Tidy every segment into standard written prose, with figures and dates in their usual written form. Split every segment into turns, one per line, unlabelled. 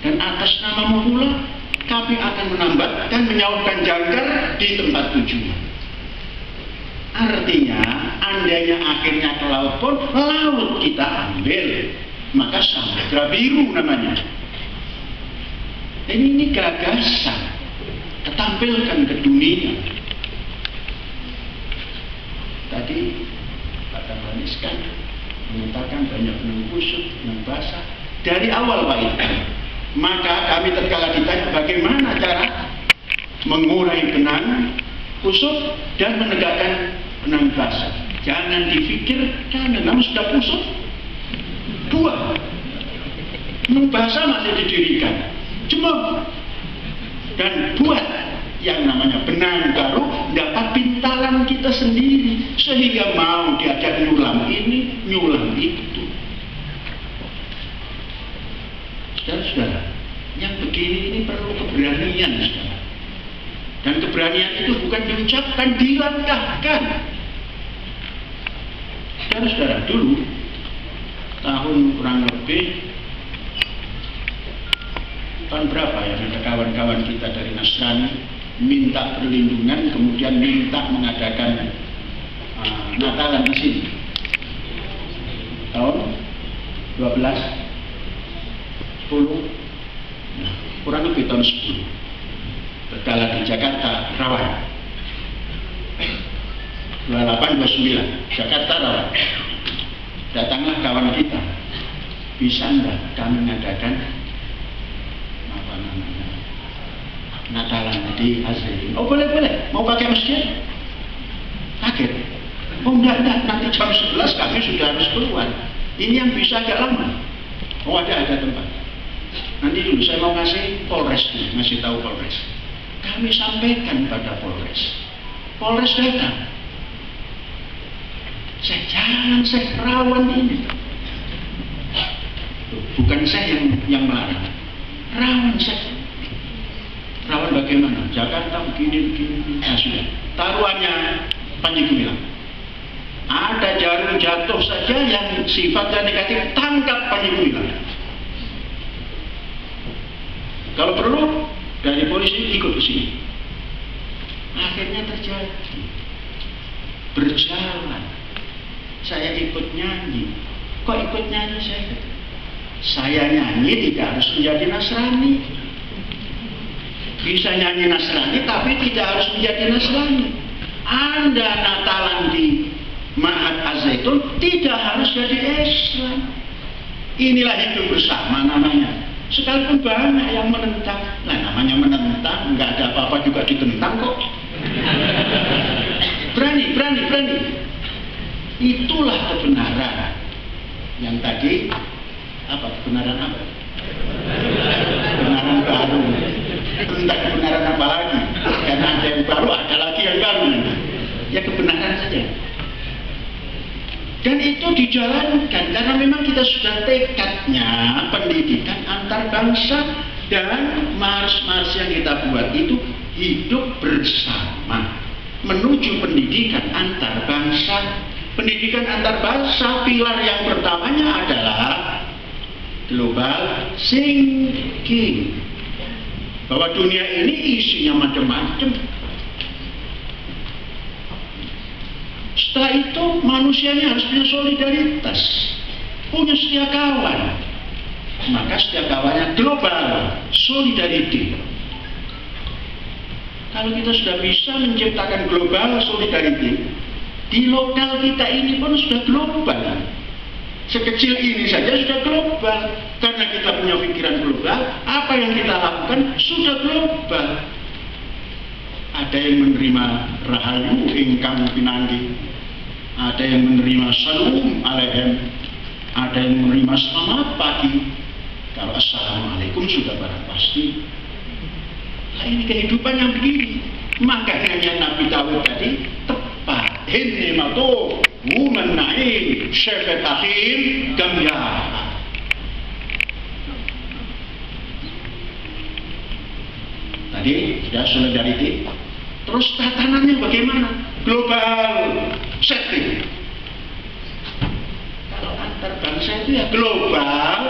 Dan atas namamu pula kami akan menambahkan menyautkan jangkar di tempat tujuan. Artinya, andainya akhirnya ke laut pun, laut kita ambil, maka samudra biru namanya. Ini gagasan, ketampilkan ke dunia. Tadi Pak Tabanis kan mengatakan banyak benang kusut, benang basah dari awal Pak itu. Maka kami tatkala ditanya bagaimana cara mengurai benang kusut dan menegakkan benang basah. Jangan dipikirkan benang sudah kusut. Dua. Benang basah masih didirikan. Cuma dan buat yang namanya benang baru dapat pintalan kita sendiri sehingga mau diajak nyulam ini, nyulam itu. Saudara-saudara, yang begini ini perlu keberanian, saudara. Dan keberanian itu bukan diucapkan, dilangkahkan. Saudara-saudara, dulu tahun kurang lebih tahun berapa ya, ada kawan-kawan kita dari Nasrani minta perlindungan, kemudian minta mengadakan Natalan di sini. Tahun 12, 10, nah, kurang lebih tahun 10. Tatkala di Jakarta rawan. 28, 29, Jakarta rawan. Datanglah kawan kita, bisa enggak kami mengadakan Natalan di Azri. Oh boleh, mau pakai masjid? Kaget. Oh enggak, nanti jam 11 kami sudah harus keluar. Ini yang bisa agak lama. Oh ada tempat. Nanti dulu saya mau ngasih Polres, ngasih tahu Polres. Kami sampaikan pada Polres. Polres datang. Saya rawan ini. Bukan saya yang melarang. Rawan saya. Rawan bagaimana? Jakarta begini. Nah sudah. Taruhannya Panji Gumilang. Ada jarum jatuh saja yang sifatnya negatif, tangkap Panji Gumilang. Kalau perlu dari polisi ikut ke sini. Akhirnya terjadi. Berjalan. Saya ikut nyanyi. Kok ikut nyanyi saya? Saya nyanyi tidak harus menjadi Nasrani. Bisa nyanyi Nasrani tapi tidak harus menjadi Nasrani. Anda Natalan di Ma'had Az-Zaitun tidak harus jadi Islam. Inilah hidup bersama namanya. Sekalipun banyak yang menentang. Nah namanya menentang, nggak ada apa-apa juga ditentang kok. Berani. Itulah kebenaran. Yang tadi apa? Kebenaran apa? Kebenaran baru. Entah kebenaran apa lagi. Karena ada yang baru, ada lagi yang baru. Ya kebenaran saja. Dan itu dijalankan karena memang kita sudah tekadnya pendidikan antar bangsa dan mars yang kita buat itu hidup bersama menuju pendidikan antar bangsa. Pendidikan antar bangsa pilar yang pertamanya adalah global thinking. Bahwa dunia ini isinya macam-macam. Setelah itu manusianya harus punya solidaritas, punya setia kawan. Maka setia kawannya global, solidarity. Kalau kita sudah bisa menciptakan global solidarity, di lokal kita ini pun sudah global. Sekecil ini saja sudah global. Karena kita punya pikiran global, apa yang kita lakukan sudah global. Ada yang menerima rahayu ingkang pinanggi, ada yang menerima salam alaikum, ada yang menerima selamat pagi. Kalau assalamualaikum sudah barang pasti. Nah, ini kehidupan yang begini. Makanya Nabi Dawud tadi tepat. Ini matu woman naik syafaqahin gamya. Tadi sudah solidarity. Terus tatanannya bagaimana? Global setting. Kalau antar bangsa itu ya global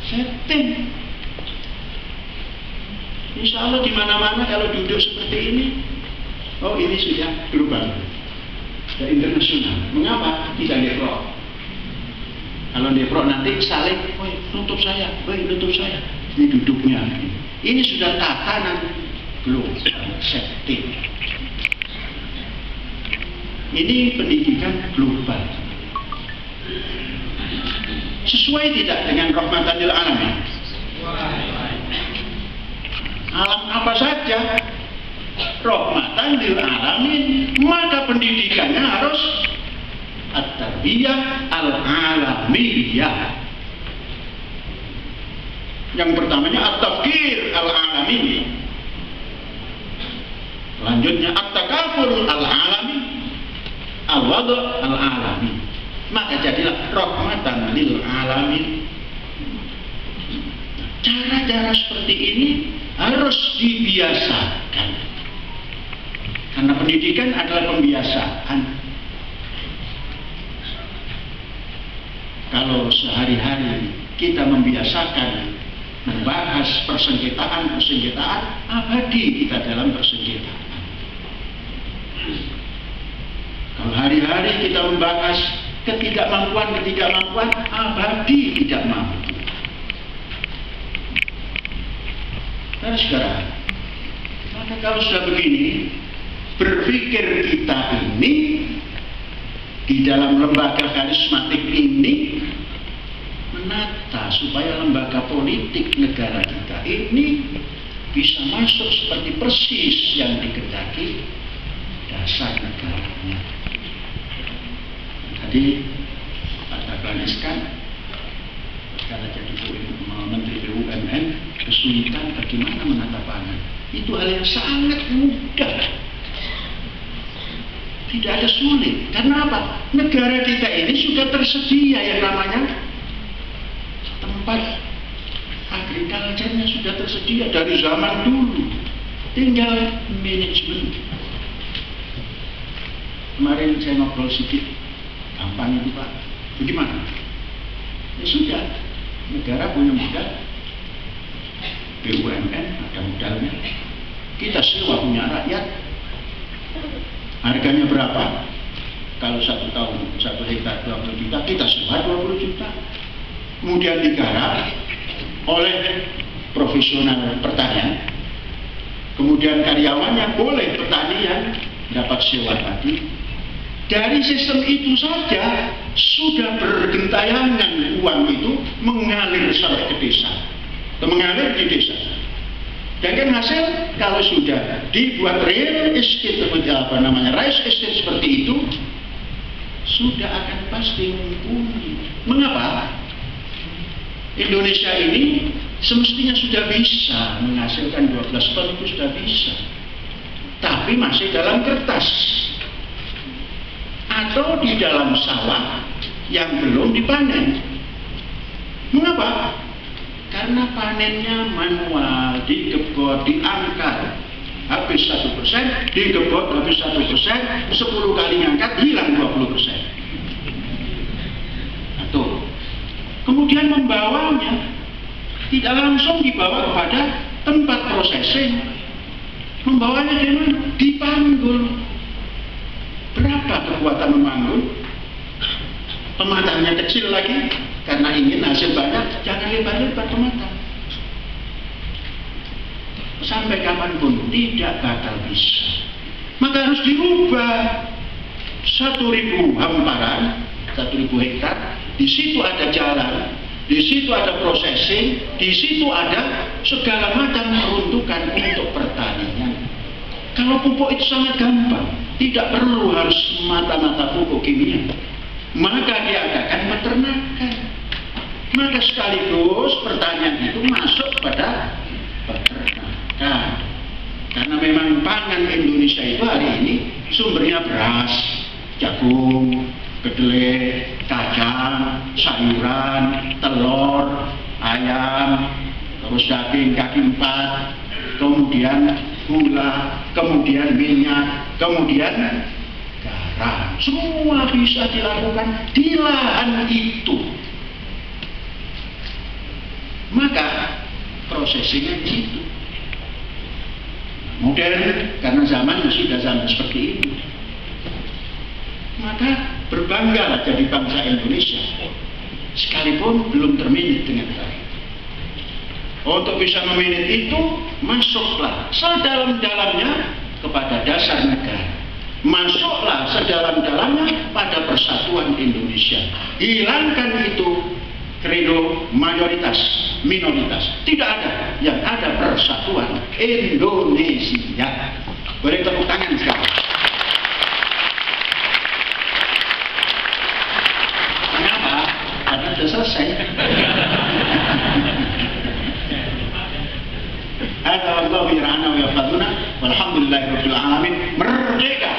setting. Insya Allah di mana-mana kalau duduk seperti ini, oh ini sudah global, sudah internasional. Mengapa? Tidak deprok. Kalau deprok nanti saling, woi nutup saya, woi nutup saya. Ini duduknya. Ini sudah tatanan global, setting. Ini pendidikan global. Sesuai tidak dengan rahmatan lil alamin? Alam apa saja rahmatan lil alamin, maka pendidikannya harus at-tarbiyah al-alamiyah. Yang pertamanya at-tafkir al-alami, selanjutnya at-takafur al-alami, al-wadu' al-alami. Maka jadilah rahmatan lil alamin. Cara-cara seperti ini harus dibiasakan, karena pendidikan adalah pembiasaan. Kalau sehari-hari kita membiasakan membahas persengketaan, abadi kita dalam persengketaan. Kalau hari-hari kita membahas ketidakmampuan, abadi tidak mampu. Saudara, maka kalau sudah begini, berpikir kita ini di dalam lembaga karismatik ini menata supaya lembaga politik negara kita ini bisa masuk seperti persis yang dikehendaki dasar negaranya. Tadi Pak Taklaniskan kalau jadi Menteri BUMN kesulitan bagaimana menata pangan. Itu hal yang sangat mudah, tidak ada sulit. Karena apa? Negara kita ini sudah tersedia yang namanya tempat agrikulturnya, sudah tersedia dari zaman dulu, tinggal manajemen. Kemarin saya ngobrol sedikit, gampang itu Pak, bagaimana? Ya sudah, negara punya modal, BUMN ada modalnya, kita sewa punya rakyat. Harganya berapa? Kalau 1 tahun 1 hektar 20 juta, kita sewa 20 juta. Kemudian digarap oleh profesional pertanian, kemudian karyawannya boleh pertanian dapat sewa tadi. Dari sistem itu saja sudah bergentayangan uang itu mengalir sampai ke desa, mengalir di desa. Dan kan hasil kalau sudah dibuat real estate, rice estate seperti itu, sudah akan pasti mumpuni. Mengapa? Indonesia ini semestinya sudah bisa menghasilkan 12 ton, itu sudah bisa, tapi masih dalam kertas atau di dalam sawah yang belum dipanen. Mengapa? Karena panennya manual, digebot, diangkat, habis 1%, digebot habis 1%, 10 kali ngangkat hilang 20%. Atau kemudian membawanya tidak langsung dibawa kepada tempat processing, membawanya di mana? Dipanggul. Berapa kekuatan memanggul? Pematangnya kecil lagi, karena ingin hasil banyak, jangan lebar-lebar pematang. Sampai kapanpun tidak bakal bisa. Maka harus dirubah. 1.000 hamparan, 1.000 hektar, di situ ada jalan, di situ ada processing, di situ ada segala macam peruntukan untuk pertanian. Kalau pupuk itu sangat gampang, tidak perlu harus mata-mata pupuk kimia. Maka diadakan peternakan. Maka sekaligus pertanian itu masuk pada peternakan. Karena memang pangan Indonesia itu hari ini sumbernya beras, jagung, kedelai, kacang, sayuran, telur, ayam, terus daging kaki 4, kemudian gula, kemudian minyak, kemudian garam. Semua bisa dilakukan di lahan itu. Maka prosesnya itu. modern karena zamannya sudah zaman seperti ini. Maka berbanggalah jadi bangsa Indonesia sekalipun belum terminit dengan baik. Untuk bisa meminit itu, masuklah sedalam-dalamnya kepada dasar negara. Masuklah sedalam-dalamnya pada persatuan Indonesia. Hilangkan itu kredo mayoritas, minoritas. Tidak ada, yang ada persatuan Indonesia. Boleh tepuk tangan sekarang. Kenapa? Karena sudah selesai. Hadza wallahu yar'ana wa yahfazuna walhamdulillahirabbil alamin. Merdeka.